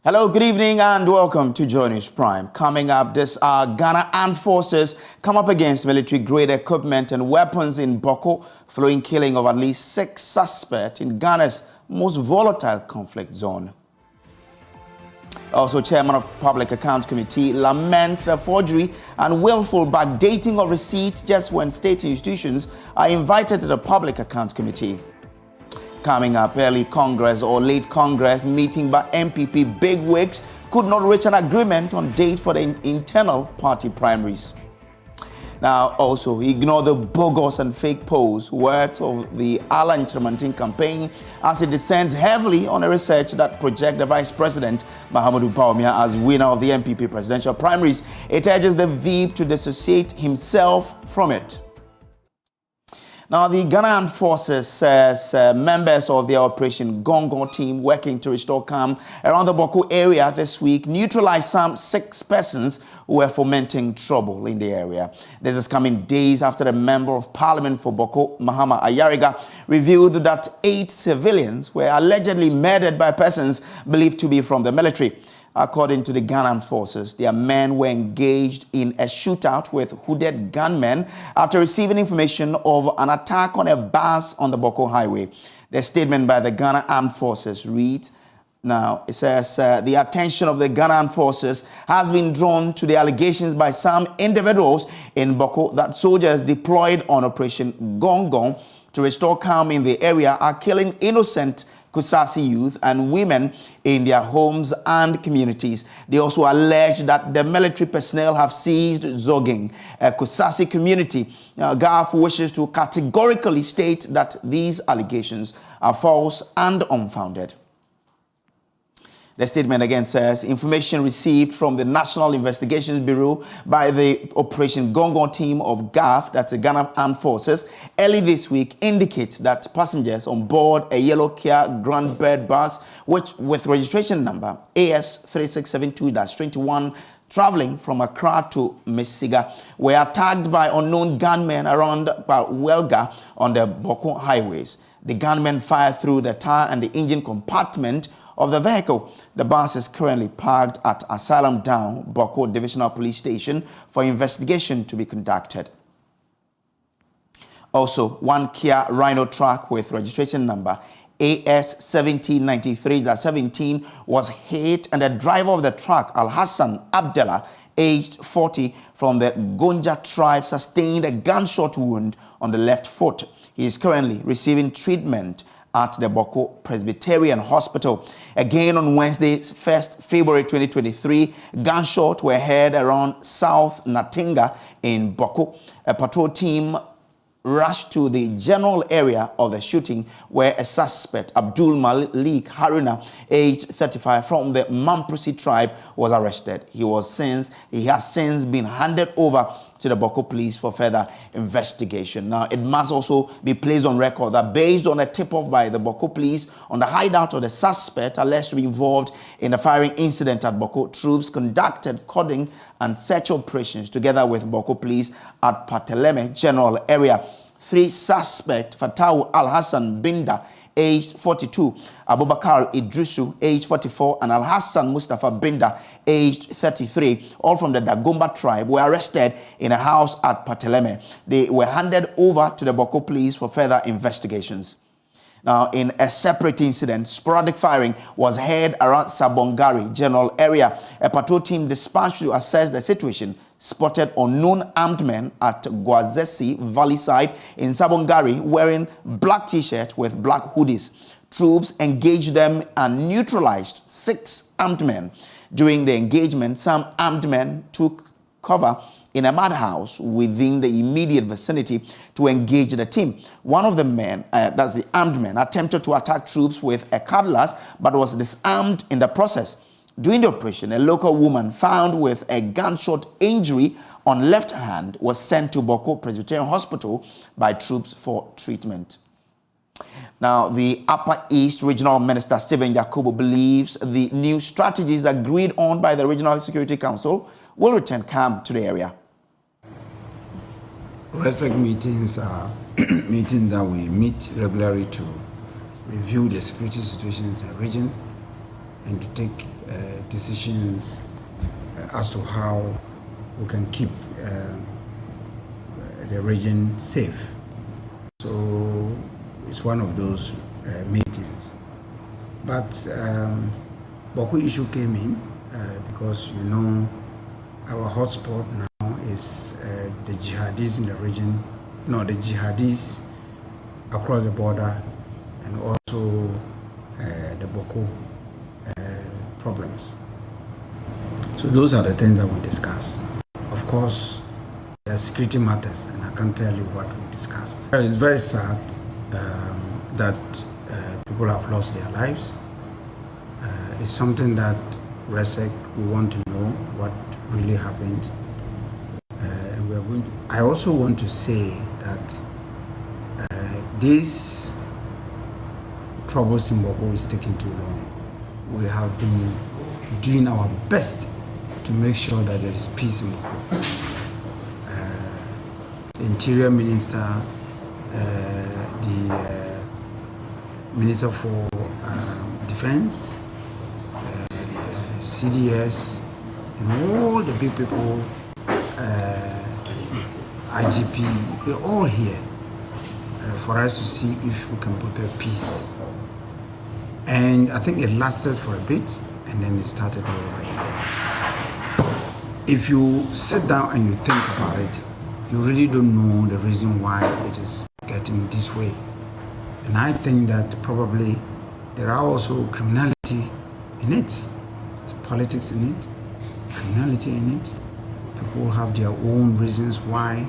Hello, good evening and welcome to Joy News Prime. Coming up this hour, Ghana Armed Forces come up against military-grade equipment and weapons in Boko, following killing of at least 6 suspects in Ghana's most volatile conflict zone. Also, Chairman of Public Accounts Committee laments the forgery and willful backdating of receipts just when state institutions are invited to the Public Accounts Committee. Coming up, early Congress or late Congress meeting by MPP bigwigs could not reach an agreement on date for the internal party primaries. Now, also, ignore the bogus and fake polls, words of the Alan Tremantin campaign as it descends heavily on a research that projects the Vice President, Mahamudu Bawumia, as winner of the MPP presidential primaries. It urges the VP to dissociate himself from it. Now, the Ghana Armed Forces says members of their Operation Gongo team working to restore calm around the Boko area this week neutralized some 6 persons who were fomenting trouble in the area. This is coming days after the Member of Parliament for Boko, Mahama Ayariga, revealed that 8 civilians were allegedly murdered by persons believed to be from the military. According to the Ghana Armed Forces, their men were engaged in a shootout with hooded gunmen after receiving information of an attack on a bus on the Boko Highway. The statement by the Ghana Armed Forces reads, now, it says, the attention of the Ghana Armed Forces has been drawn to the allegations by some individuals in Boko that soldiers deployed on Operation Gongo to restore calm in the area are killing innocent Kusasi youth and women in their homes and communities. They also allege that the military personnel have seized Zoging, a Kusasi community. GAF wishes to categorically state that these allegations are false and unfounded. The statement again says, information received from the National Investigations Bureau by the Operation Gongo team of GAF, that's the Ghana Armed Forces, early this week indicates that passengers on board a yellow Kia Grand Bird bus, which with registration number AS3672-21, traveling from Accra to Mesiga, were attacked by unknown gunmen around Welga on the Boko highways. The gunmen fired through the tire and the engine compartment of the vehicle. The bus is currently parked at Asylum Down, Boko Divisional Police Station for investigation to be conducted. Also, 1 Kia Rhino truck with registration number AS1793-17 was hit, and the driver of the truck, Al-Hassan Abdallah, aged 40, from the Gonja tribe, sustained a gunshot wound on the left foot. He is currently receiving treatment at the Boko Presbyterian Hospital. Again, on Wednesday, 1st February 2023, gunshots were heard around South Natinga in Boko. A patrol team rushed to the general area of the shooting where a suspect, Abdul Malik Haruna, aged 35, from the Mamprisi tribe, was arrested. He has since been handed over to the Boko police for further investigation. Now, it must also be placed on record that based on a tip-off by the Boko police on the hideout of the suspect alleged to be involved in the firing incident at Boko, troops conducted cording and search operations together with Boko police at Pateleme general area. 3 suspects, Fatawu Al-Hassan Binda, aged 42, Abubakar Idrisu, aged 44, and Al-Hassan Mustafa Binda, aged 33, all from the Dagomba tribe, were arrested in a house at Pateleme. They were handed over to the Boko police for further investigations. Now, in a separate incident, sporadic firing was heard around Sabongari general area. A patrol team dispatched to assess the situation spotted unknown armed men at Gwazesi Valley side in Sabongari wearing black t-shirts with black hoodies. Troops engaged them and neutralized 6 armed men. During the engagement, some armed men took cover in a madhouse within the immediate vicinity to engage the team. One of the men, that's the armed men, attempted to attack troops with a cutlass but was disarmed in the process. During the operation, a local woman found with a gunshot injury on left hand was sent to Boko Presbyterian Hospital by troops for treatment. Now, the Upper East Regional Minister Stephen Yakubu believes the new strategies agreed on by the Regional Security Council will return calm to the area. RESEC meetings are meetings that we meet regularly to review the security situation in the region and to take decisions as to how we can keep the region safe. So it's one of those meetings. But Boko issue came in because our hotspot now is the jihadis in the region, the jihadis across the border, and also the Boko problems. So those are the things that we discussed. Of course, there are security matters, and I can't tell you what we discussed. It's very sad that people have lost their lives. It's something that RESEC, we want to know what really happened. And we are going to. I also want to say that this troubles in Boko is taking too long. We have been doing our best to make sure that there is peace in Boko. The Interior Minister, the Minister for Defense, CDS, and all the big people, IGP, we're all here for us to see if we can prepare peace. And I think it lasted for a bit, and then it started all over again. If you sit down and you think about it, you really don't know the reason why it is getting this way. And I think that probably there are also criminality in it. There's politics in it, criminality in it. People have their own reasons why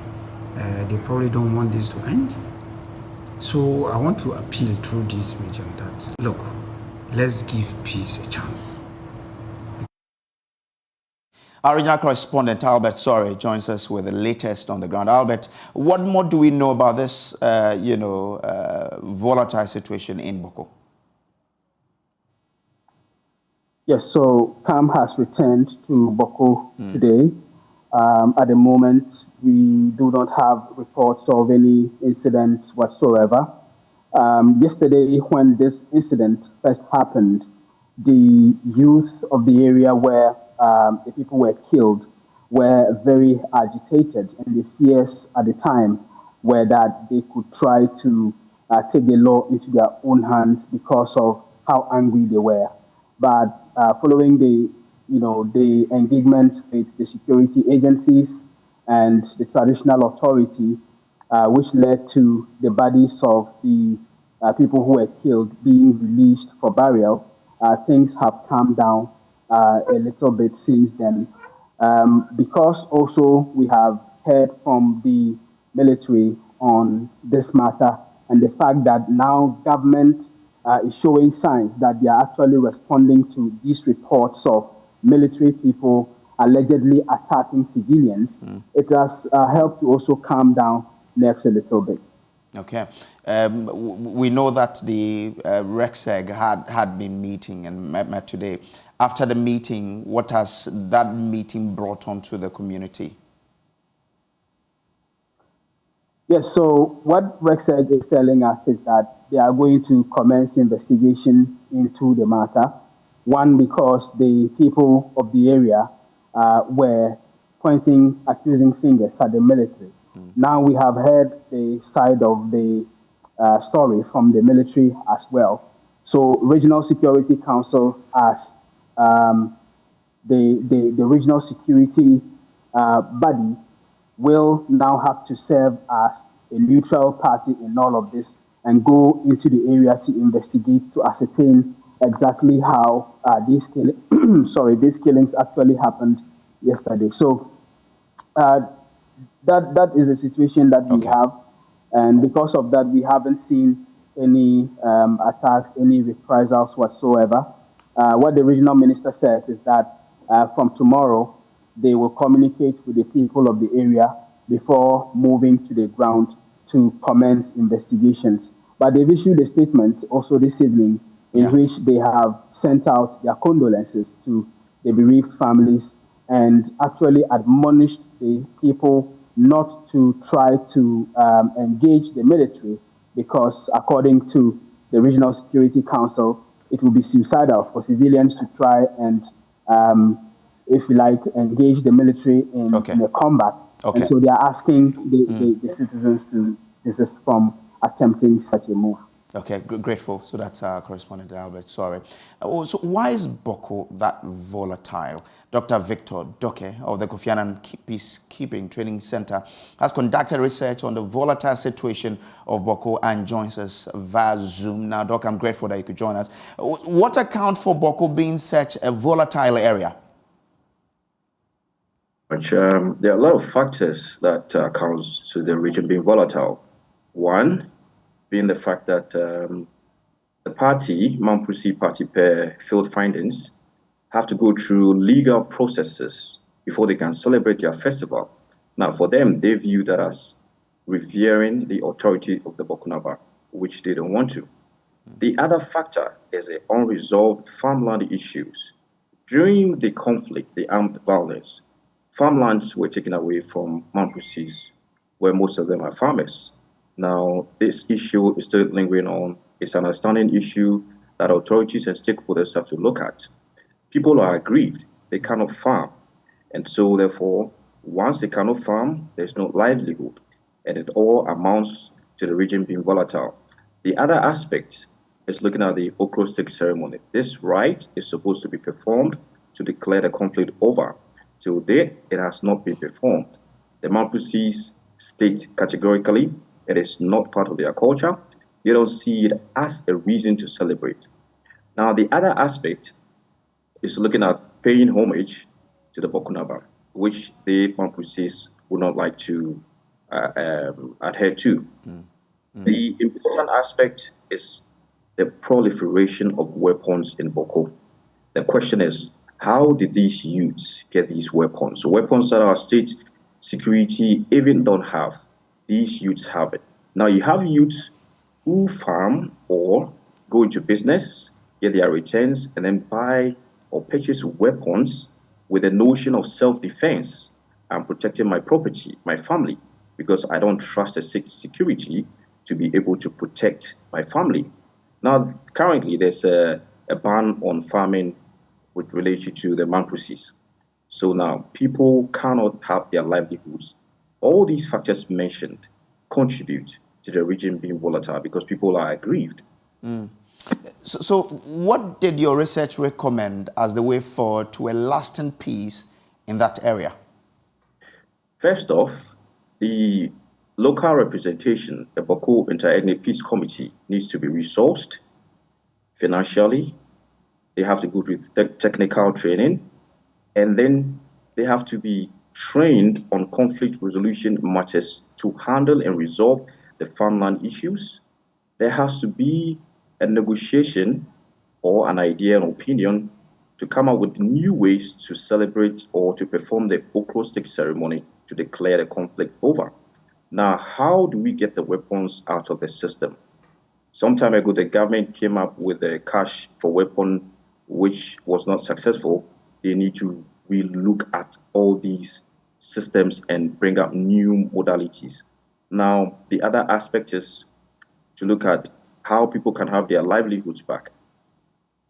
they probably don't want this to end. So I want to appeal through this medium that, look, let's give peace a chance. Our regional correspondent, Albert Sorry, joins us with the latest on the ground. Albert, what more do we know about this, volatile situation in Boko? Yes, so CAM has returned to Boko today. At the moment, we do not have reports of any incidents whatsoever. Yesterday, when this incident first happened, the youth of the area where the people were killed were very agitated, and the fears at the time were that they could try to take the law into their own hands because of how angry they were. But following the engagement with the security agencies and the traditional authority, which led to the bodies of the people who were killed being released for burial, things have calmed down a little bit since then. Because also we have heard from the military on this matter, and the fact that now government is showing signs that they are actually responding to these reports of military people allegedly attacking civilians, it has helped to also calm down nerves a little bit. Okay. We know that the RECSEG had been meeting and met today. After the meeting, what has that meeting brought on to the community? Yes, so what RECSEG is telling us is that they are going to commence investigation into the matter. One, because the people of the area were pointing accusing fingers at the military. Now we have heard the side of the story from the military as well. So Regional Security Council, as the regional security body, will now have to serve as a neutral party in all of this and go into the area to investigate, to ascertain exactly how these killings actually happened yesterday. So that is the situation that we have, and because of that, we haven't seen any attacks, any reprisals whatsoever. What the regional minister says is that from tomorrow, they will communicate with the people of the area before moving to the ground to commence investigations. But they've issued a statement also this evening in which they have sent out their condolences to the bereaved families and actually admonished the people not to try to engage the military because, according to the Regional Security Council, it will be suicidal for civilians to try and, if you like, engage the military in a combat. And Okay. so they are asking the citizens to desist from attempting such a move. Okay, grateful. So that's our correspondent, Albert. Sorry. So why is Boko that volatile? Dr. Victor Doke of the Kofi Annan Peacekeeping Training Center has conducted research on the volatile situation of Boko and joins us via Zoom. Now, Doc, I'm grateful that you could join us. What accounts for Boko being such a volatile area? There are a lot of factors that accounts to the region being volatile. One being the fact that the party, Mampusi Party, per field findings, have to go through legal processes before they can celebrate their festival. Now, for them, they view that as revering the authority of the Bokunaba, which they don't want to. The other factor is the unresolved farmland issues. During the conflict, the armed violence, farmlands were taken away from Mampusis, where most of them are farmers. Now, this issue is still lingering on. It's an outstanding issue that authorities and stakeholders have to look at. People are aggrieved. They cannot farm. And so, therefore, once they cannot farm, there's no livelihood. And it all amounts to the region being volatile. The other aspect is looking at the okro stick ceremony. This rite is supposed to be performed to declare the conflict over. Till date, it has not been performed. The Mampusis state categorically it is not part of their culture. They don't see it as a reason to celebrate. Now, the other aspect is looking at paying homage to the Bokunaba, which the Mampusis would not like to adhere to. The important aspect is the proliferation of weapons in Boko. The question is, how did these youths get these weapons? So weapons that our state security even don't have. These youths have it. Now you have youths who farm or go into business, get their returns, and then buy or purchase weapons with the notion of self-defense. I'm protecting my property, my family, because I don't trust the security to be able to protect my family. Now, currently, there's a ban on farming with relation to the Mampusis. So now people cannot have their livelihoods. All these factors mentioned contribute to the region being volatile because people are aggrieved. So what did your research recommend as the way forward to a lasting peace in that area? First off, the local representation, the Boko Inter-Ethnic Peace Committee, needs to be resourced financially. They have to go through technical training, and then they have to be trained on conflict resolution matters to handle and resolve the farmland issues. There has to be a negotiation or an idea and opinion to come up with new ways to celebrate or to perform the okro stick ceremony to declare the conflict over. Now, how do we get the weapons out of the system? Some time ago, the government came up with a cash for weapon, which was not successful. They need to relook at all these systems and bring up new modalities. Now, the other aspect is to look at how people can have their livelihoods back.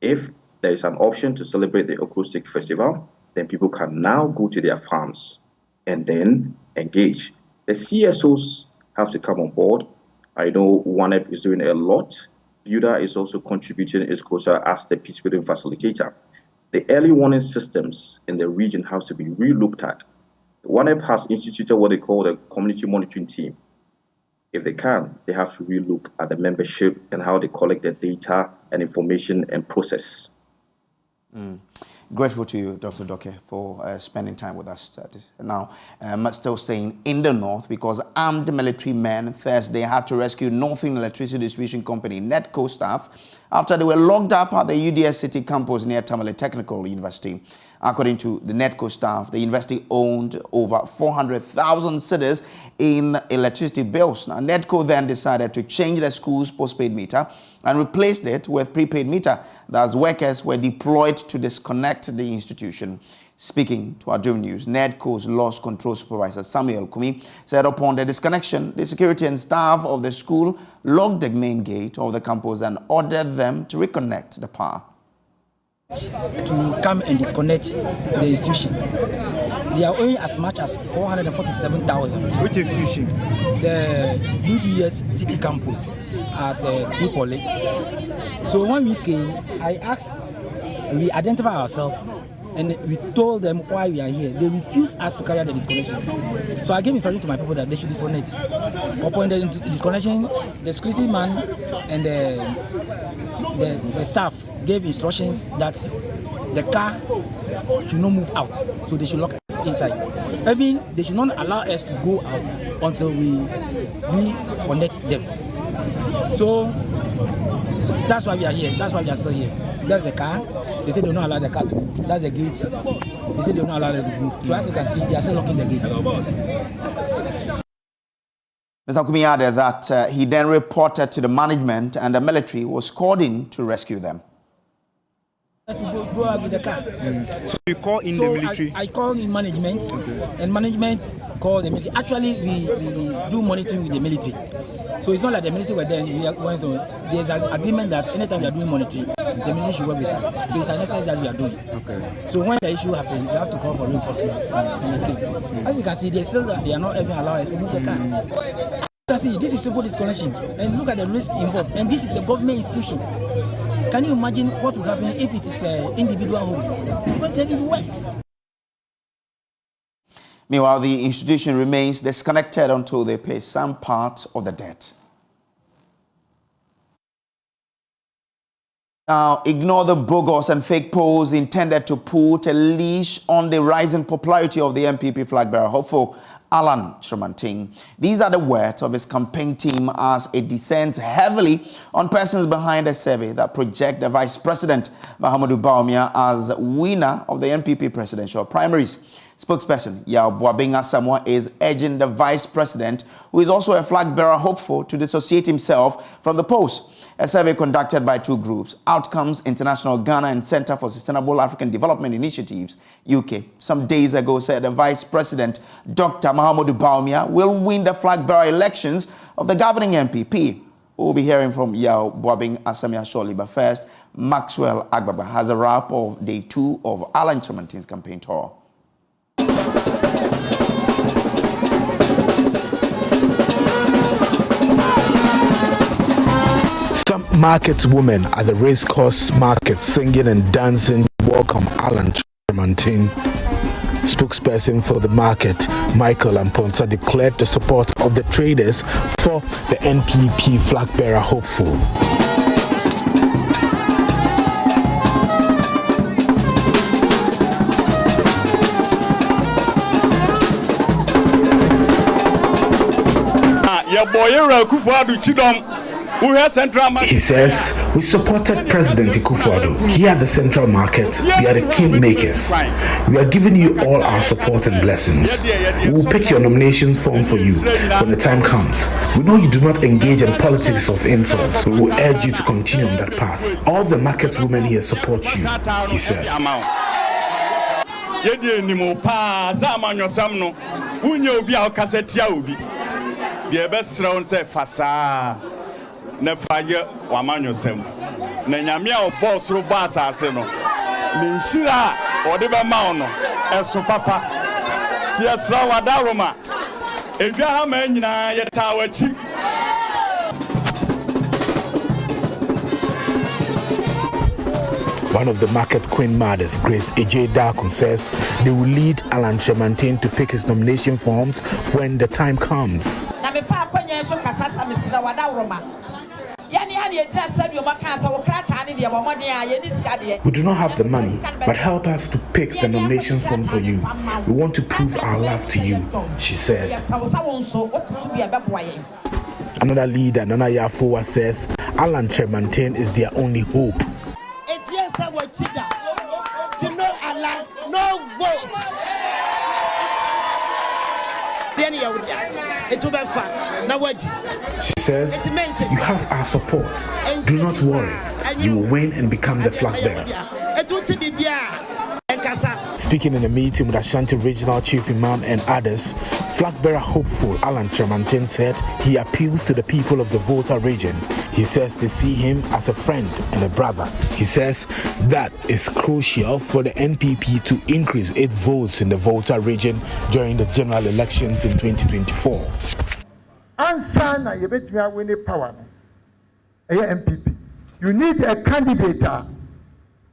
If there is an option to celebrate the okro stick festival, then people can now go to their farms and then engage. The CSOs have to come on board. I know OneUp is doing a lot. Buda is also contributing its quota as the peacebuilding facilitator. The early warning systems in the region have to be re-looked at. OneUp has instituted what they call the community monitoring team. If they can, they have to re-look at the membership and how they collect the data and information and process. Grateful to you, Dr. Doke, for spending time with us. Now, still staying in the north because armed military men Thursday had to rescue Northern Electricity Distribution Company NEDCO staff after they were locked up at the UDS City campus near Tamale Technical University. According to the NEDCO staff, the university owned over 400,000 cedis in electricity bills. Now, NEDCO then decided to change the school's postpaid meter and replaced it with prepaid meter. Thus, workers were deployed to disconnect the institution. Speaking to our Dream News, NEDCO's Loss Control Supervisor Samuel Kumi said upon the disconnection, the security and staff of the school locked the main gate of the campus and ordered them to reconnect the power. To come and disconnect the institution. They are owing as much as 447,000. Which institution? The UDS City Campus at Tripoli. So when we came, we identified ourselves and we told them why we are here. They refused us to carry out the disconnection. So I gave instruction to my people that they should disconnect. Upon the disconnection, the security man and the staff gave instructions that the car should not move out, so they should lock us inside. I mean, they should not allow us to go out until we connect them. So that's why we are here. That's why we are still here. That's the car. They say they will not allow the car to move. That's the gate. They say they will not allow them to move. So as you can see, they are still locking the gate. Mr. Kumi added that he then reported to the management and the military was called in to rescue them. To go out with the car. So you call in the military? I call in management, and management call the military. Actually, we do monitoring with the military. So it's not like the military were there. There's an agreement that anytime we are doing monitoring, the military should work with us. So it's an exercise that we are doing. Okay. So when the issue happens, we have to call for reinforcement. As you can see, they are not even allowed us to move the car. You can see, this is simple disconnection. And look at the risk involved. And this is a government institution. Can you imagine what will happen if it is individual homes? It's going to be worse. Meanwhile, the institution remains disconnected until they pay some part of the debt. Now, ignore the bogus and fake polls intended to put a leash on the rising popularity of the MPP flag bearer hopeful Alan Tremantin. These are the words of his campaign team as it descends heavily on persons behind a survey that project the Vice President Mahamudu Bawumia as winner of the NPP presidential primaries. Spokesperson Yao Boabinga Samoa is urging the Vice President, who is also a flag bearer hopeful, to dissociate himself from the post. A survey conducted by two groups, Outcomes International Ghana and Center for Sustainable African Development Initiatives, UK, some days ago said the Vice President, Dr. Mahamudu Bawumia, will win the flag bearer elections of the governing MPP. We'll be hearing from Yao Boabing Asamia shortly, but first, Maxwell Agbaba has a wrap of day 2 of Alan Tremantin's campaign tour. Some market women at the racecourse market singing and dancing welcome Alan Tremantin. Spokesperson for the market, Michael Amponsa, declared the support of the traders for the NPP flag bearer hopeful. He says, we supported President Akufo-Addo here at the Central Market. We are the king makers. We are giving you all our support and blessings. We will pick your nomination forms for you when the time comes. We know you do not engage in politics of insults. We will urge you to continue on that path. All the market women here support you, he said. Ne faje wa manyosem na nyame a boss ro boss ase no ne nhira o de be ma ono eso papa ti esra wa daroma edwa ha ma nyina ye tawachi. One of the market queen mothers, Grace Ej Daku, says they will lead Alan Tremantin to pick his nomination forms when the time comes. We do not have the money, but help us to pick the nomination form for you. We want to prove our love to you, she said. Another leader, Nana Yafowa, says Alan Tremantin is their only hope. No vote. She says, you have our support. Do not worry. You will win and become the flag bearer. Speaking in a meeting with Ashanti Regional Chief Imam and others, flag bearer hopeful Alan Tremantin said he appeals to the people of the Volta region. He says they see him as a friend and a brother. He says that is crucial for the NPP to increase its votes in the Volta region during the general elections in 2024. Answer na yebetumi win the power. NPP. You need a candidate.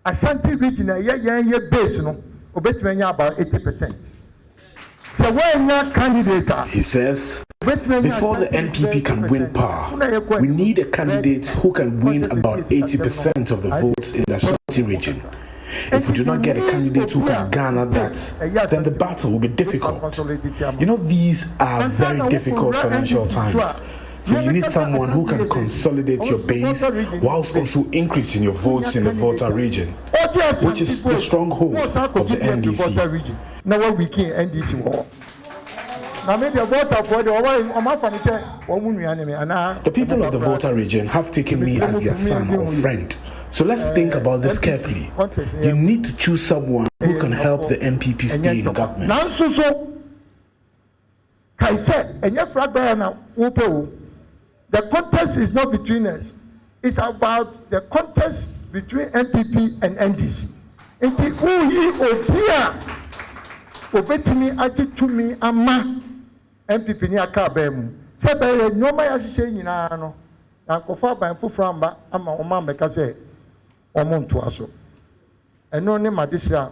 Ashanti region base no obetumi about 80%. So when your candidate, he says, before the NPP can win power, we need a candidate who can win about 80% of the votes in the Ashanti region. If we do not get a candidate who can garner that, then the battle will be difficult. You know, these are very difficult financial times. So you need someone who can consolidate your base whilst also increasing your votes in the Volta region, which is the stronghold of the NDC. Now we can NDC. The people of the Volta region have taken me as their son or friend. So let's think about this carefully. You need to choose someone who can help the NPP stay in government. The contest is not between us. It's about the contest between NPP and NDC. Obetumi ati tumi ama NPP ni aka ba mu. Sebe nyoma ya hye nyina no. Na kofa ban fufura mba ama oma mbeka se omuntu aso. Eno ne madisia.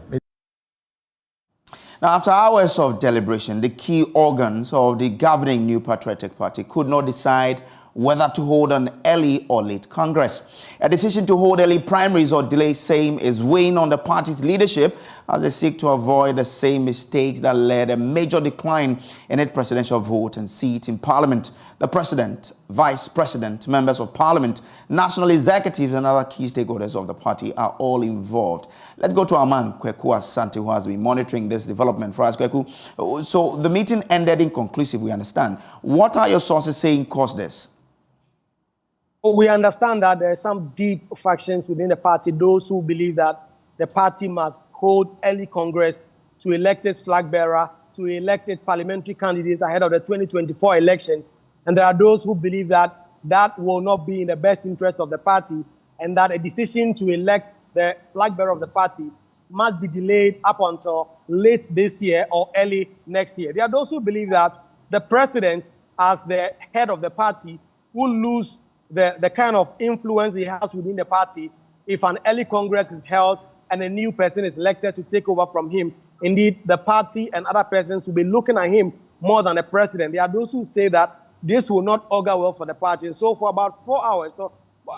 Now, after hours of deliberation, the key organs of the governing New Patriotic Party could not decide whether to hold an early or late Congress. A decision to hold early primaries or delay same is weighing on the party's leadership as they seek to avoid the same mistakes that led a major decline in its presidential vote and seat in parliament. The president, vice president, members of parliament, national executives and other key stakeholders of the party are all involved. Let's go to our man, Kweku Asante, who has been monitoring this development for us. Kweku, so the meeting ended inconclusive, we understand. What are your sources saying caused this? We understand that there are some deep factions within the party, those who believe that the party must hold early Congress to elect its flag bearer, to elect its parliamentary candidates ahead of the 2024 elections. And there are those who believe that that will not be in the best interest of the party and that a decision to elect the flag bearer of the party must be delayed up until late this year or early next year. There are those who believe that the president, as the head of the party, will lose the kind of influence he has within the party if an early Congress is held and a new person is elected to take over from him. Indeed, the party and other persons will be looking at him more than the president. There are those who say that this will not augur well for the party. And so for about 4 hours, so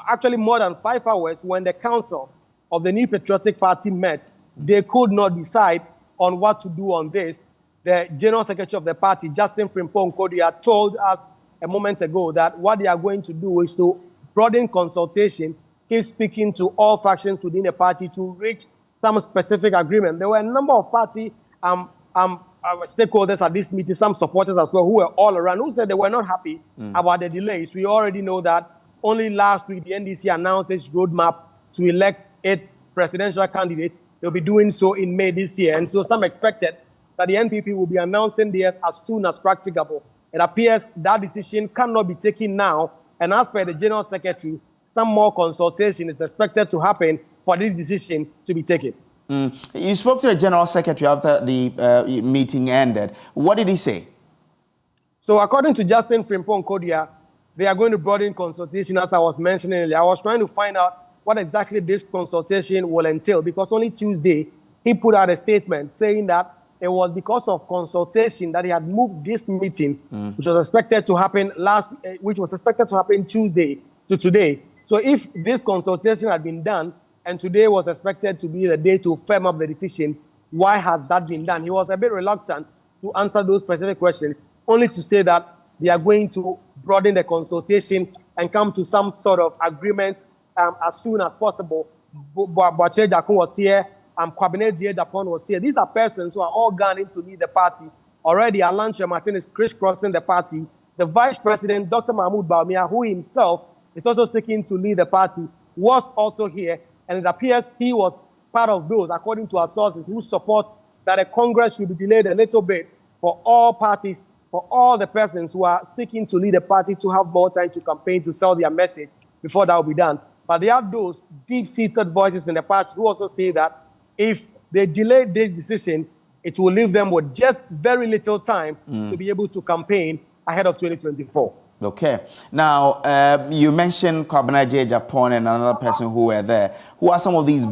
actually more than 5 hours, when the council of the New Patriotic Party met, they could not decide on what to do on this. The General Secretary of the party, Justin Frimpong Kojo, told us a moment ago that what they are going to do is to broaden consultation, keep speaking to all factions within the party to reach some specific agreement. There were a number of party stakeholders at this meeting, some supporters as well, who were all around, who said they were not happy about the delays. We already know that only last week the NDC announced its roadmap to elect its presidential candidate. They'll be doing so in May this year. And so some expected that the NPP will be announcing theirs as soon as practicable. It appears that decision cannot be taken now. And as per the General Secretary, some more consultation is expected to happen for this decision to be taken. You spoke to the General Secretary after the meeting ended. What did he say? So according to Justin Frimpong Kojo, they are going to broaden consultation, as I was mentioning earlier. I was trying to find out what exactly this consultation will entail, because only Tuesday he put out a statement saying that it was because of consultation that he had moved this meeting, which was expected to happen Tuesday to today. So if this consultation had been done and today was expected to be the day to firm up the decision, why has that been done? He was a bit reluctant to answer those specific questions, only to say that they are going to broaden the consultation and come to some sort of agreement as soon as possible. Boache Jakun was here. Kwabene Japan was here. These are persons who are all gunning to lead the party. Already, Alan Martin is crisscrossing the party. The vice president, Dr. Mahmoud Bawumia, who himself is also seeking to lead the party, was also here. And it appears he was part of those, according to our sources, who support that a Congress should be delayed a little bit for all parties, for all the persons who are seeking to lead a party to have more time to campaign, to sell their message before that will be done. But there are those deep-seated voices in the party who also say that if they delay this decision, it will leave them with just very little time to be able to campaign ahead of 2024. Okay. Now, you mentioned Kwabena J. Japan and another person who were there. Who are some of these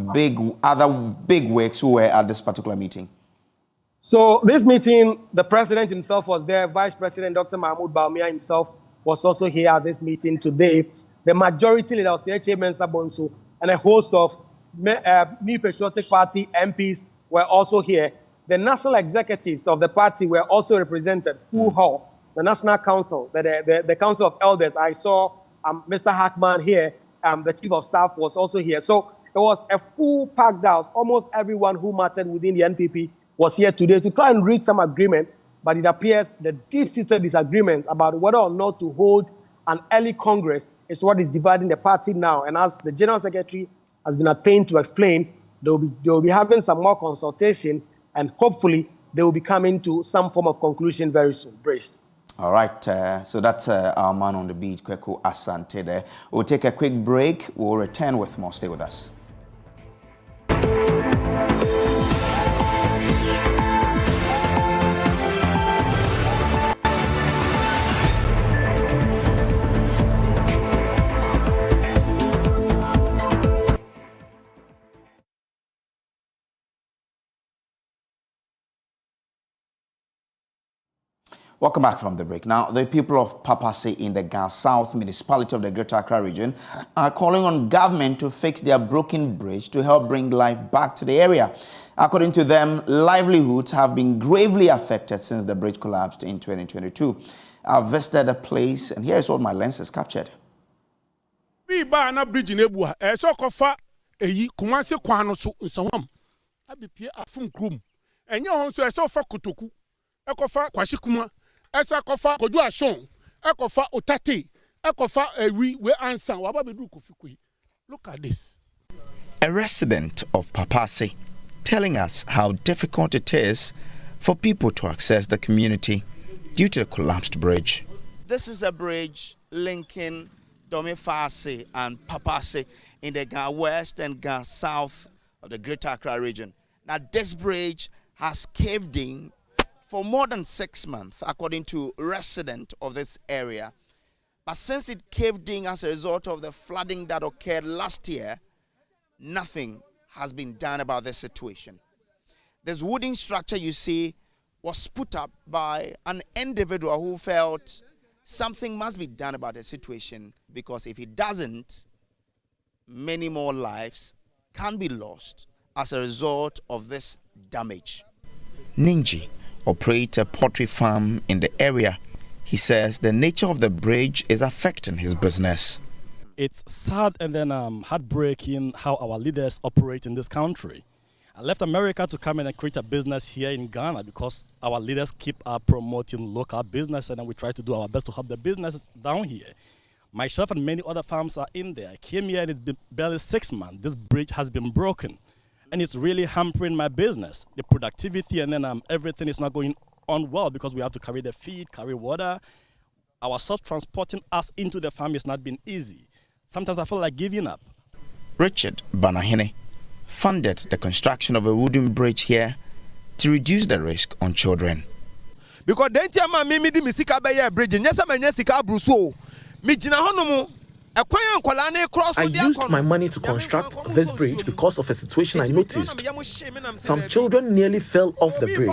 other big wigs who were at this particular meeting? So this meeting, the president himself was there. Vice President Dr. Mahmoud Bawumia himself was also here at this meeting today. The majority leader of the Mensa Bonsu and a host of New Patriotic Party MPs were also here. The national executives of the party were also represented. Full hall. The National Council, the Council of Elders. I saw Mr. Hackman here. The Chief of Staff was also here. So it was a full packed house. Almost everyone who mattered within the NPP was here today to try and reach some agreement. But it appears the deep-seated disagreement about whether or not to hold an early Congress is what is dividing the party now. And as the General Secretary has been attained to explain, they will be having some more consultation, and hopefully they will be coming to some form of conclusion very soon. Braced. All right, so that's our man on the beat, Kweku Asante there. We'll take a quick break. We'll return with more. Stay with us. Welcome back from the break. Now, the people of Papase in the Ghana South municipality of the Greater Accra region are calling on government to fix their broken bridge to help bring life back to the area. According to them, livelihoods have been gravely affected since the bridge collapsed in 2022. I've visited the place, and here is what my lenses captured. Bridge in Ebua, so kofa eyi Kumasi kwano so nsawam. Abipie afum krum. Enye hon so so fa kotoku. Ekofa kwashikuma. Esa kofa Kojo ashon. Ekofa otate. Ekofa ewi we ansan wa ba bedu kofikui. Look at this. A resident of Papase telling us how difficult it is for people to access the community due to the collapsed bridge. This is a bridge linking Domifase and Papase in the Ghana West and Ghana South of the Greater Accra region. Now, this bridge has caved in for more than 6 months, according to residents of this area. But since it caved in as a result of the flooding that occurred last year, nothing has been done about this situation. This wooden structure you see was put up by an individual who felt something must be done about the situation, because if it doesn't, many more lives can be lost as a result of this damage. Ninji operates a poultry farm in the area. He says the nature of the bridge is affecting his business. It's sad and then heartbreaking how our leaders operate in this country. I left America to come in and create a business here in Ghana because our leaders keep promoting local business, and then we try to do our best to help the businesses down here. Myself and many other farms are in there. I came here and it's been barely 6 months. This bridge has been broken, and it's really hampering my business. The productivity and then everything is not going on well because we have to carry the feed, carry water. Our self-transporting us into the farm has not been easy. Sometimes I feel like giving up. Richard Banahene funded the construction of a wooden bridge here to reduce the risk on children. Because then mimi di misika be bridge nyesa manya sika bruso mi gina honomu. I used my money to construct this bridge because of a situation I noticed. Some children nearly fell off the bridge.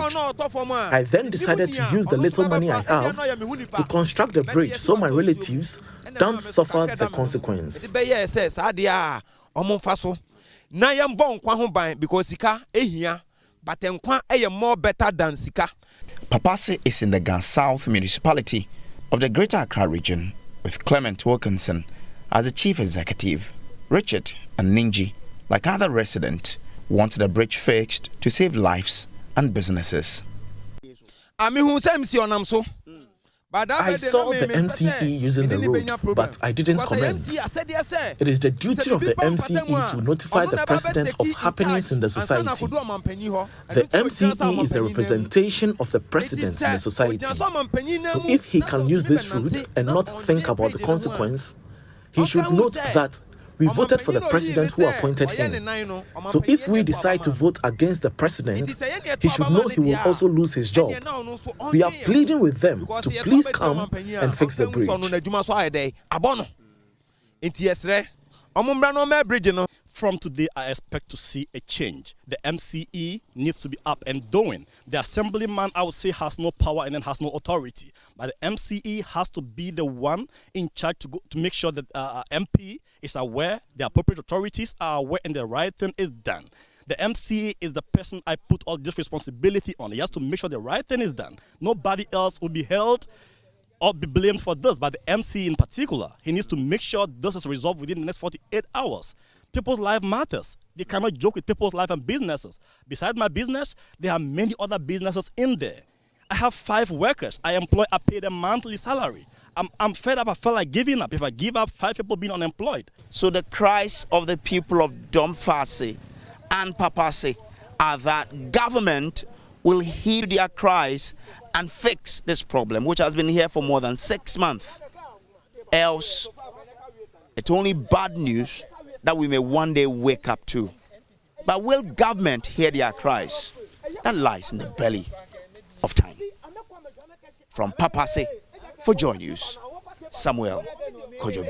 I then decided to use the little money I have to construct the bridge so my relatives don't suffer the consequence. Papase is in the Ghana South municipality of the Greater Accra region, with Clement Wilkinson as the chief executive. Richard and Ninji, like other residents, want the bridge fixed to save lives and businesses. But I saw the MCE using the road, but I didn't comment. It is the duty of the MCE to notify the president of happenings in the society. The MCE is the representation of the president in the society. So if he can use this route and not think about the consequence, he should note that we voted for the president who appointed him. So if we decide to vote against the president, he should know he will also lose his job. We are pleading with them to please come and fix the bridge. From today, I expect to see a change. The MCE needs to be up and doing. The assemblyman, I would say, has no power and then has no authority. But the MCE has to be the one in charge to make sure that MP is aware, the appropriate authorities are aware, and the right thing is done. The MCE is the person I put all this responsibility on. He has to make sure the right thing is done. Nobody else will be held or be blamed for this, but the MCE in particular, he needs to make sure this is resolved within the next 48 hours. People's life matters. They cannot joke with people's life and businesses. Besides my business, there are many other businesses in there. I have 5 workers. I pay them monthly salary. I'm fed up. I feel like giving up. If I give up, 5 people being unemployed. So the cries of the people of Domfase and Papase are that government will heed their cries and fix this problem, which has been here for more than 6 months. Else, it's only bad news that we may one day wake up to. But will government hear their cries? That lies in the belly of time. From Papase, for Joy News, Samuel Kojo.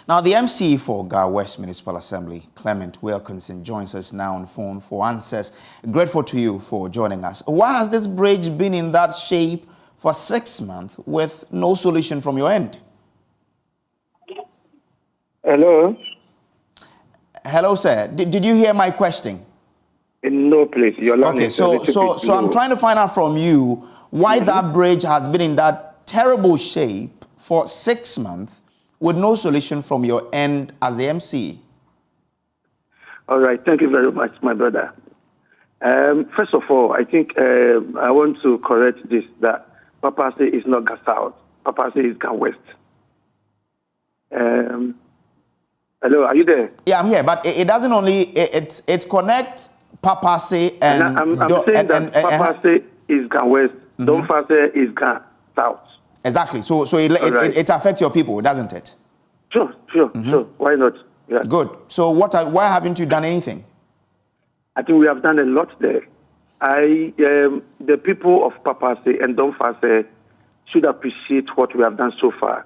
Now, the MC for Gar West Municipal Assembly, Clement Wilkinson, joins us now on phone for answers. Grateful to you for joining us. Why has this bridge been in that shape for 6 months with no solution from your end? Hello? Hello, sir. Did you hear my question? No, please. Your line okay, so I'm trying to find out from you why that bridge has been in that terrible shape for 6 months with no solution from your end as the MC. All right. Thank you very much, my brother. First of all, I think I want to correct this, that Papase is not Gar South. Papase is Gar West. Hello, are you there? Yeah, I'm here, but it doesn't only, it connects Papase and... I'm saying that Papase is Gar West, Domfase is Gar South. Exactly, so it affects your people, doesn't it? Sure, why not? Yeah. Good, so why haven't you done anything? I think we have done a lot there. The people of Papase and Domfase should appreciate what we have done so far.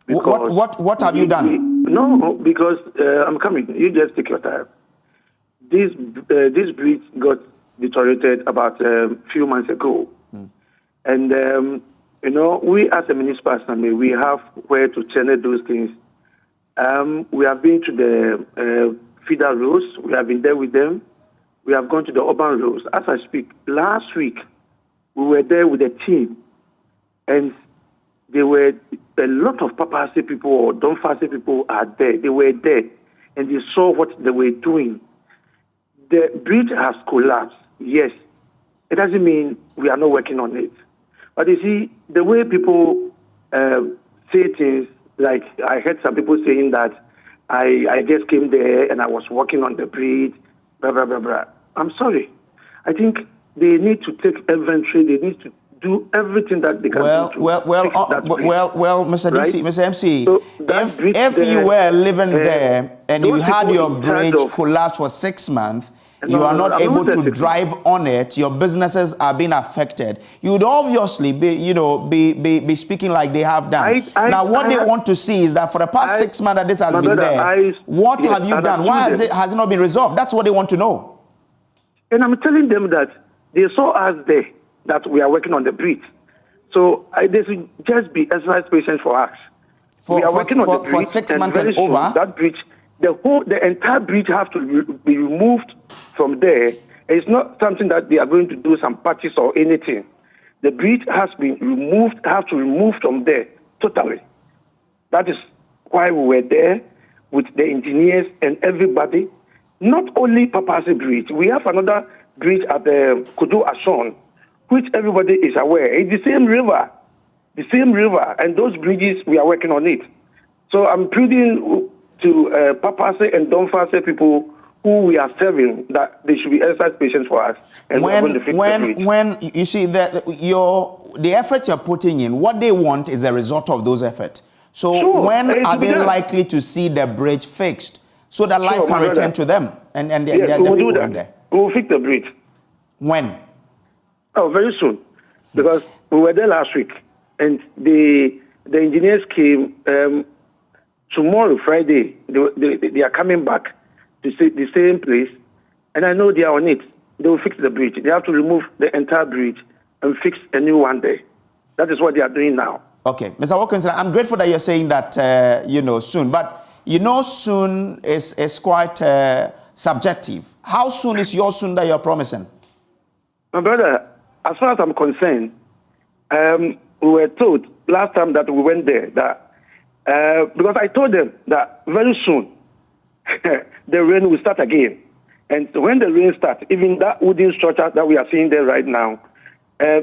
What have you done? No, because I'm coming. You just take your time. This bridge got deteriorated about a few months ago. And, we as a municipal assembly, we have where to channel those things. We have been to the feeder roads. We have been there with them. We have gone to the urban roads. As I speak, last week, we were there with a team. And there were a lot of Papase people or Domfase people are there. They were there, and they saw what they were doing. The bridge has collapsed, yes. It doesn't mean we are not working on it. But you see, the way people say things, like I heard some people saying that I just came there and I was working on the bridge, blah, blah, blah, blah. I'm sorry. I think they need to take inventory. They need to do everything that they can do. Well, Mr. Right? DC, Mr. MC, So if you were living there and you had your bridge collapse for 6 months, you are not able to drive on it, your businesses are being affected, you would obviously be speaking like they have done. Now, what they want to see is that for the past 6 months that this has been there, what have you done? Why has it not been resolved? That's what they want to know. And I'm telling them that they saw us there, that we are working on the bridge. So they should just be exercise patience for us. We are working on the bridge, for 6 months and soon, over. That bridge, the entire bridge has to be removed from there. It's not something that they are going to do some patches or anything. The bridge has been removed, have to remove from there totally. That is why we were there with the engineers and everybody. Not only Papase Bridge, we have another bridge at the Kojo which everybody is aware. It's the same river, and those bridges, we are working on it. So I'm pleading to Papase and Donfase people who we are serving that they should be exercise patience for us. And we are going to fix the bridge. When you see that the effort you're putting in, what they want is a result of those efforts. So sure, when are they likely to see the bridge fixed so that life can return to them and the people in there? We will fix the bridge. When? Oh, very soon. Because we were there last week and the engineers came tomorrow, Friday. They are coming back to the same place, and I know they are on it. They will fix the bridge. They have to remove the entire bridge and fix a new one there. That is what they are doing now. Okay, Mr. Wilkinson, I'm grateful that you're saying that, soon. But, soon is quite subjective. How soon is your soon that you're promising? My brother, as far as I'm concerned, we were told last time that we went there that, because I told them that very soon, the rain will start again. And when the rain starts, even that wooden structure that we are seeing there right now,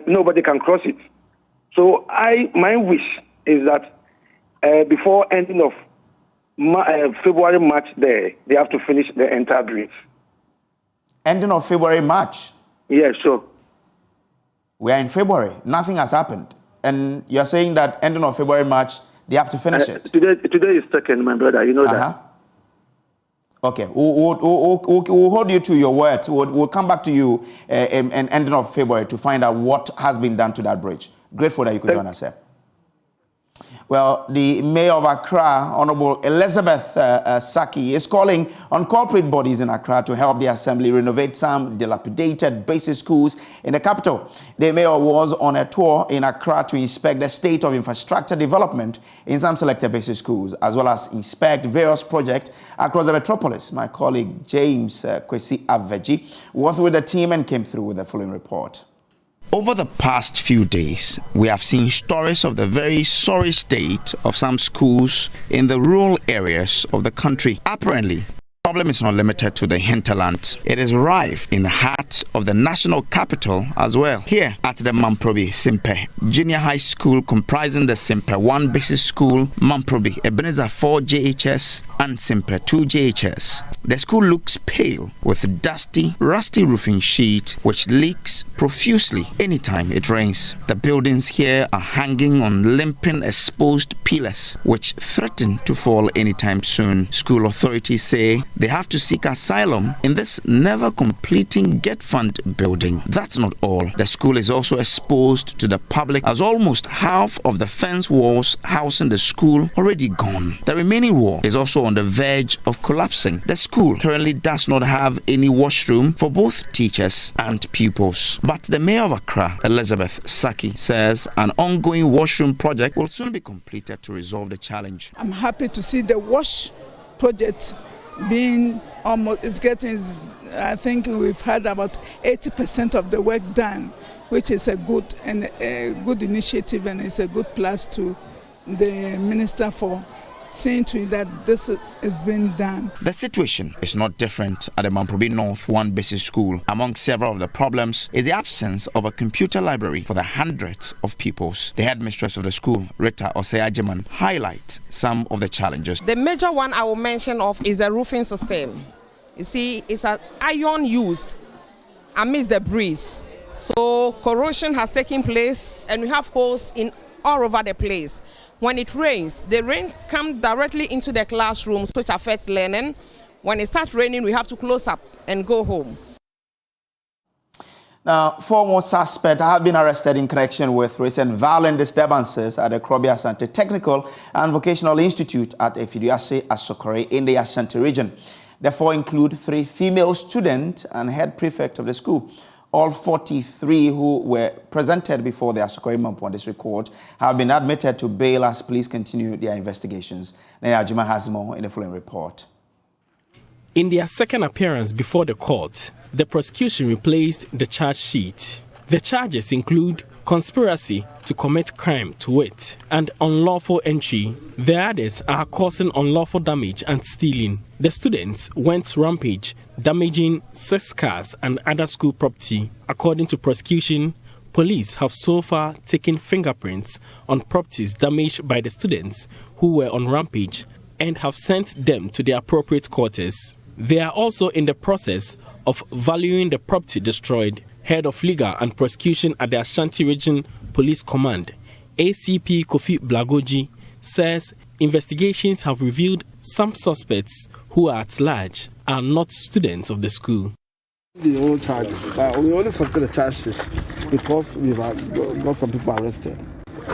nobody can cross it. So my wish is that before ending of February, March there, they have to finish the entire bridge. Ending of February, March? Yeah, sure. We are in February. Nothing has happened. And you're saying that ending of February, March, they have to finish it? Today is second, my brother. You know that. Okay, we'll hold you to your words. We'll come back to you in ending of February to find out what has been done to that bridge. Grateful that you could join us here. Well, the Mayor of Accra, Honorable Elizabeth Saki, is calling on corporate bodies in Accra to help the Assembly renovate some dilapidated basic schools in the capital. The Mayor was on a tour in Accra to inspect the state of infrastructure development in some selected basic schools, as well as inspect various projects across the metropolis. My colleague James Kwesi Aveji was with the team and came through with the following report. Over the past few days, we have seen stories of the very sorry state of some schools in the rural areas of the country. Apparently, the problem is not limited to the hinterland. It is rife in the heart of the national capital as well. Here at the Mamprobi Simpe Junior High School, comprising the Simpe 1 Basic School, Mamprobi, Ebenezer 4 JHS, and Simpe 2 JHS. The school looks pale with dusty, rusty roofing sheet which leaks profusely anytime it rains. The buildings here are hanging on limping exposed pillars which threaten to fall anytime soon. School authorities say they have to seek asylum in this never completing get fund building. That's not all. The school is also exposed to the public as almost half of the fence walls housing the school already gone. The remaining wall is also on the verge of collapsing. The school currently does not have any washroom for both teachers and pupils. But the Mayor of Accra, Elizabeth Saki, says an ongoing washroom project will soon be completed to resolve the challenge. I'm happy to see the wash project being I think we've had about 80% of the work done, which is a good initiative, and it's a good plus to the Minister for seeing to it that this is being done. The situation is not different at the Mamprobi North 1 Basic School. Among several of the problems is the absence of a computer library for the hundreds of pupils. The headmistress of the school, Rita Oseajiman, highlights some of the challenges. The major one I will mention of is a roofing system. You see, it's an iron used amidst the breeze. So corrosion has taken place and we have holes in all over the place. When it rains, the rain comes directly into the classrooms, which affects learning. When it starts raining, we have to close up and go home. Now, 4 more suspects have been arrested in connection with recent violent disturbances at the Krobi Asante Technical and Vocational Institute at Efiduase Asokore in the Ashanti region. The 4 include 3 female students and head prefect of the school. All 43 who were presented before the Asokore Mampo District Court have been admitted to bail as police continue their investigations. Naya Juma has more in the following report. In their second appearance before the court, the prosecution replaced the charge sheet. The charges include conspiracy to commit crime to wit and unlawful entry. The others are causing unlawful damage and stealing. The students went rampage, damaging 6 cars and other school property. According to prosecution, Police have so far taken fingerprints on properties damaged by the students who were on rampage and have sent them to their appropriate quarters. They are also in the process of valuing the property destroyed. Head of Legal and Prosecution at the Ashanti Region Police Command, ACP Kofi Blagoji, says investigations have revealed some suspects who are at large are not students of the school. The old charges, but we only suspend the charge sheet because we've got some people arrested,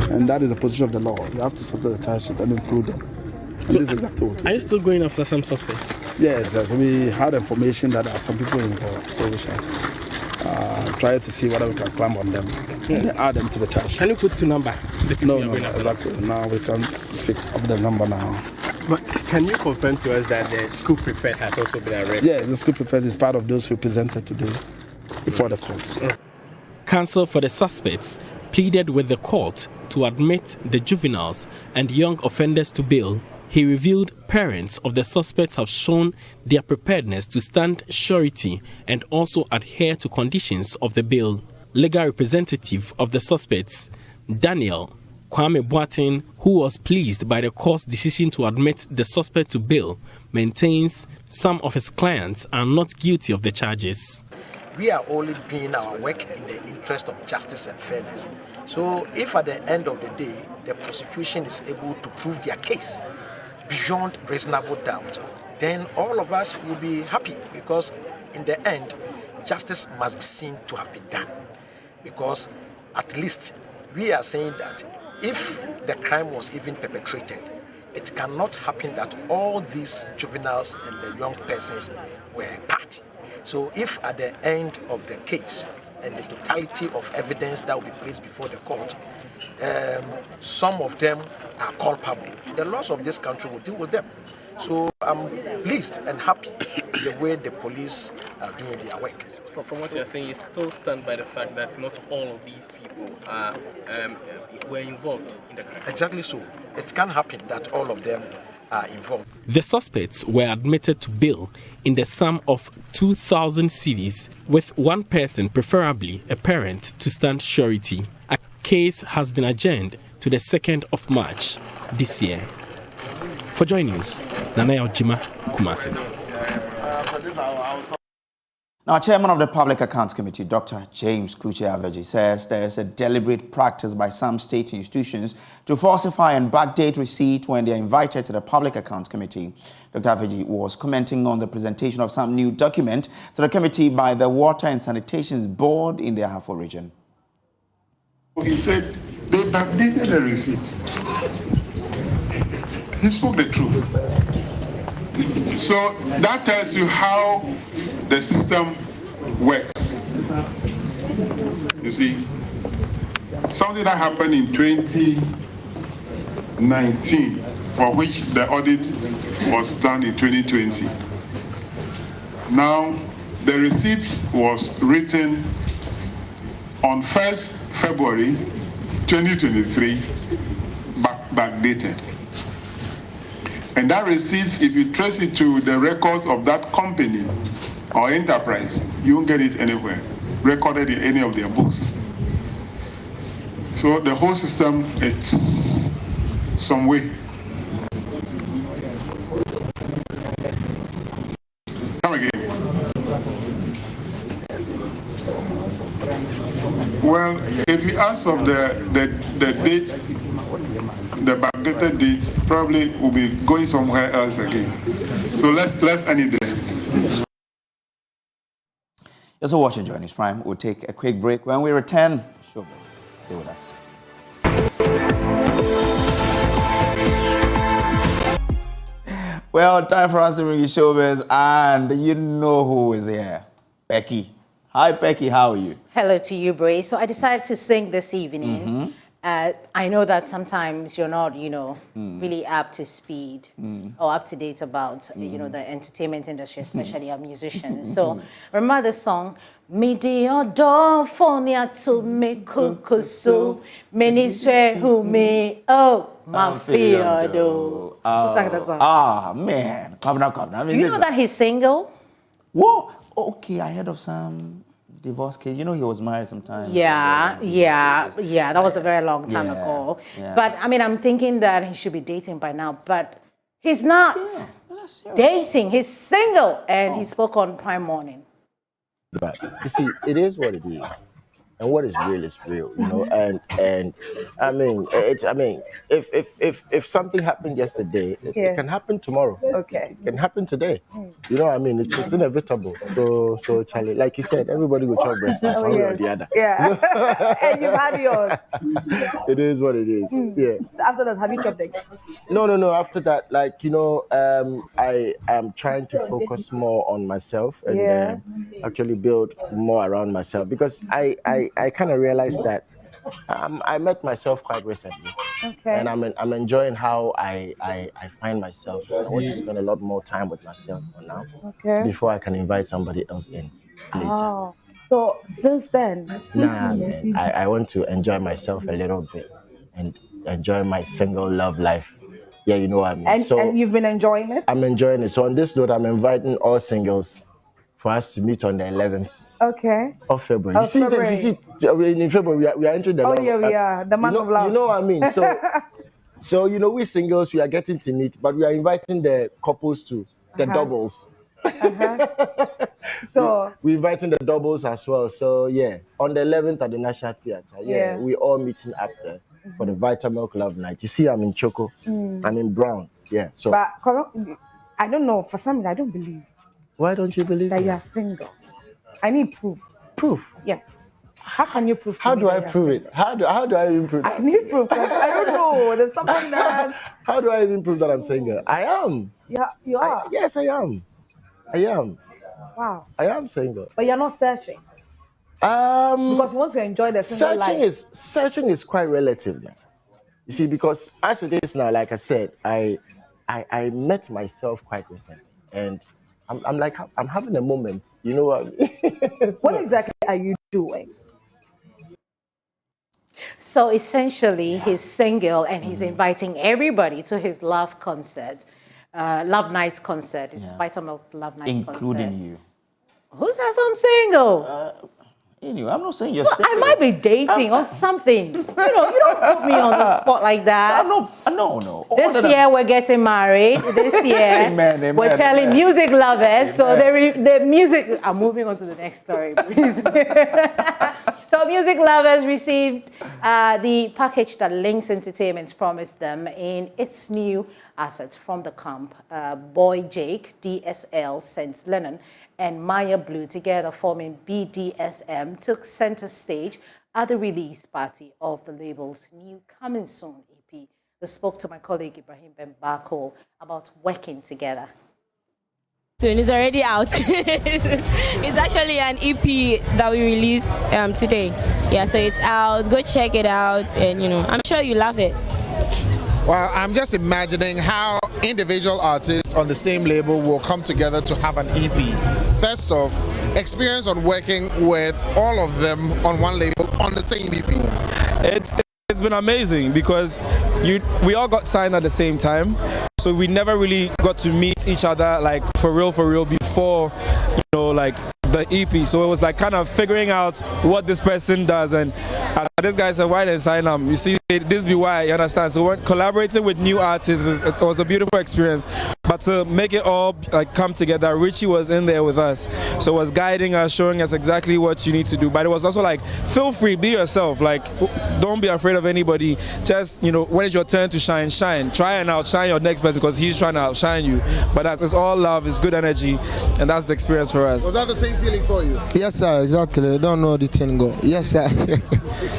and that is the position of the law. You have to suspend the charge sheet and include them. And this is exactly what are you still going after some suspects? Yes, we had information that there are some people involved, so we shall try to see whether we can climb on them and add them to the charge. Can you put two numbers? No, exactly. Now we can speak of the number now. But can you confirm to us that the school prefect has also been arrested? Yeah, the school prefect is part of those who presented today before the court. Counsel for the suspects pleaded with the court to admit the juveniles and young offenders to bail. He revealed parents of the suspects have shown their preparedness to stand surety and also adhere to conditions of the bail. Legal representative of the suspects, Daniel Kwame Boateng, who was pleased by the court's decision to admit the suspect to bail, maintains some of his clients are not guilty of the charges. We are only doing our work in the interest of justice and fairness. So if at the end of the day, the prosecution is able to prove their case beyond reasonable doubt, then all of us will be happy, because in the end, justice must be seen to have been done. Because at least we are saying that if the crime was even perpetrated, it cannot happen that all these juveniles and the young persons were part. So if at the end of the case and the totality of evidence that will be placed before the court, some of them are culpable, the laws of this country will deal with them. So I'm pleased and happy the way the police are doing their work. From what you're saying, you still stand by the fact that not all of these people were involved in the crime. Exactly so. It can happen that all of them are involved. The suspects were admitted to bail in the sum of 2,000 cedis, with one person, preferably a parent, to stand surety. A case has been adjourned to the 2nd of March this year. For Joy News, Nanaya Ojima, Kumasi. Now, Chairman of the Public Accounts Committee, Dr. James Kluche-Aveji, says there is a deliberate practice by some state institutions to falsify and backdate receipts when they are invited to the Public Accounts Committee. Dr. Aveji was commenting on the presentation of some new document to the committee by the Water and Sanitation Board in the Ahafo region. He said they backdated the receipts. He spoke the truth. So that tells you how the system works. You see, something that happened in 2019, for which the audit was done in 2020. Now, the receipts was written on 1st February 2023, backdated. And that receipts, if you trace it to the records of that company or enterprise, you won't get it anywhere, recorded in any of their books. So the whole system, it's some way. Come again. Well, if you ask of the date, the backdated dates, probably will be going somewhere else again. So let's end it there. You're also watching Joy News Prime. We'll take a quick break. When we return, showbiz. Stay with us. Well, time for us to bring you showbiz, and you know who is here. Becky. Hi, Becky. How are you? Hello to you, Bray. So I decided to sing this evening. I know that sometimes you're not, really up to speed or up to date about, the entertainment industry, especially our musicians. So remember the song, Medio do fonia to me kukusu, many swear who me, oh, Manfiodo. Who sang that song? Ah, man. Come now. Do you know that he's single? What? Okay, I heard of some divorce case. You know, he was married sometime. Yeah. That was a very long time ago. Yeah. But I mean, I'm thinking that he should be dating by now, but he's not dating. He's single, and he spoke on Prime Morning. But you see, it is what it is, and what is real, you know. And I mean, if something happened yesterday, it can happen tomorrow. Okay, it can happen today. You know what I mean? It's inevitable. So Charlie, like you said, everybody will chop breakfast one way or the other. Yeah, and you've had yours. It is what it is. Yeah. After that, have you chopped again? No. After that, like, you know, I am trying to focus more on myself and actually build more around myself, because I kind of realized that I met myself quite recently. Okay. And I'm enjoying how I find myself. I want to spend a lot more time with myself for now. Okay. Before I can invite somebody else in later. Oh, so since then? Nah, man. I want to enjoy myself a little bit and enjoy my single love life. Yeah, you know what I mean. And you've been enjoying it? I'm enjoying it. So on this note, I'm inviting all singles for us to meet on the 11th. Okay. Of February. You see, in February, we are entering the love. Oh, yeah, we are. The month of love. You know what I mean? So you know, we singles, we are getting to meet, but we are inviting the couples too, the doubles. So we're inviting the doubles as well. So yeah, on the 11th at the National Theatre, we all meeting up there for the Vitamilk Love Night. You see, I'm in Choco, I'm in Brown. Yeah. So, but I don't know. For some reason, I don't believe. Why don't you believe that you are single? I need proof. Proof? Yeah. How can you prove? How do I prove it? How do I even prove that? I need proof. I don't know. There's something that. How do I even prove that I'm single? I am. Yeah, you are. Yes, I am. Wow. I am single. But you're not searching. Because you want to enjoy the single life. Searching is quite relative now. You see, because as it is now, like I said, I met myself quite recently, and I'm having a moment. You know what I mean? What exactly are you doing? So essentially, he's single and he's inviting everybody to his love concert, love night concert. It's Vitamilk Love Night concert, including you. Who says I'm single? Anyway, I'm not saying you're single. I might be dating or something. You don't put me on the spot like that. No. This year we're getting married. This year we're telling music lovers. So the music. I'm moving on to the next story, please. So music lovers received the package that Links Entertainment promised them in its new assets from the camp. Boy Jake, DSL, St. Lennon, and Maya Blue, together forming BDSM, took center stage at the release party of the label's new Coming Soon EP. I spoke to my colleague Ibrahim Bembako about working together. Soon is already out. It's actually an EP that we released today. Yeah, so it's out. Go check it out, and I'm sure you love it. Well, I'm just imagining how individual artists on the same label will come together to have an EP. First off, experience on working with all of them on one label on the same EP. It's been amazing because we all got signed at the same time, so we never really got to meet each other like for real before like the EP. So it was like kind of figuring out what this person does, and this guy said, why didn't sign them? You see, this be why, you understand? So when collaborating with new artists, it was a beautiful experience. But to make it all like come together, Richie was in there with us, so was guiding us, showing us exactly what you need to do. But it was also like, feel free, be yourself. Like, don't be afraid of anybody. Just when it's your turn to shine, shine. Try and outshine your next person because he's trying to outshine you. But it's all love, it's good energy, and that's the experience for us. Was that the same feeling for you? Yes, sir. Exactly. I don't know the thing go. Yes, sir.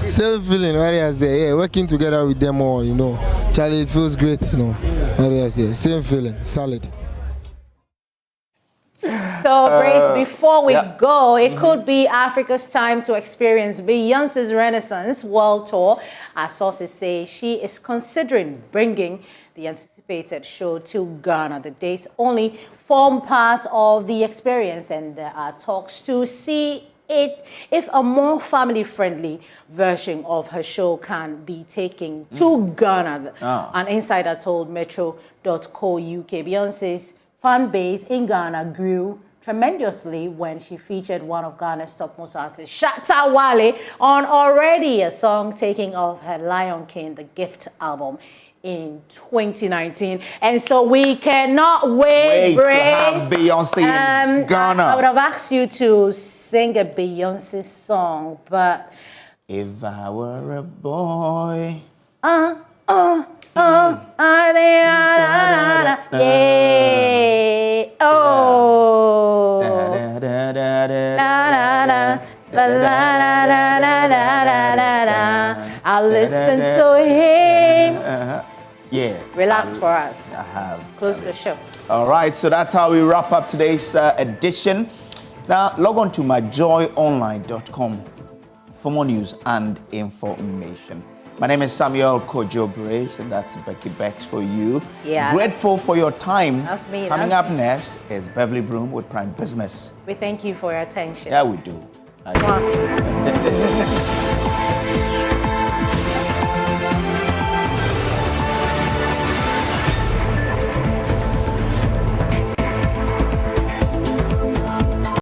Same feeling. Areas there. Yeah, working together with them all. Charlie, it feels great. Areas there. Same feeling. Solid. So, Grace, before we go, it could be Africa's time to experience Beyonce's Renaissance World Tour. As sources say, she is considering bringing the anticipated show to Ghana. The dates only form part of the experience, and there are talks to see if a more family-friendly version of her show can be taken to Ghana. An insider told Metro.co.uk Beyonce's fan base in Ghana grew tremendously when she featured one of Ghana's topmost artists, Shatta Wale, on Already, a song taking off her Lion King, The Gift album in 2019. And so we cannot wait to have Beyonce in Ghana. I would have asked you to sing a Beyonce song, but if I were a boy. Yeah. Oh. I'll listen to him. Yeah. Relax for us. I have. Close the show. All right, so that's how we wrap up today's edition. Now, log on to myjoyonline.com for more news and information. My name is Samuel Kojo Brace, and that's Becky Bex for you. Yeah. Grateful for your time. That's me. Coming up next is Beverly Broom with Prime Business. We thank you for your attention. Yeah, we do.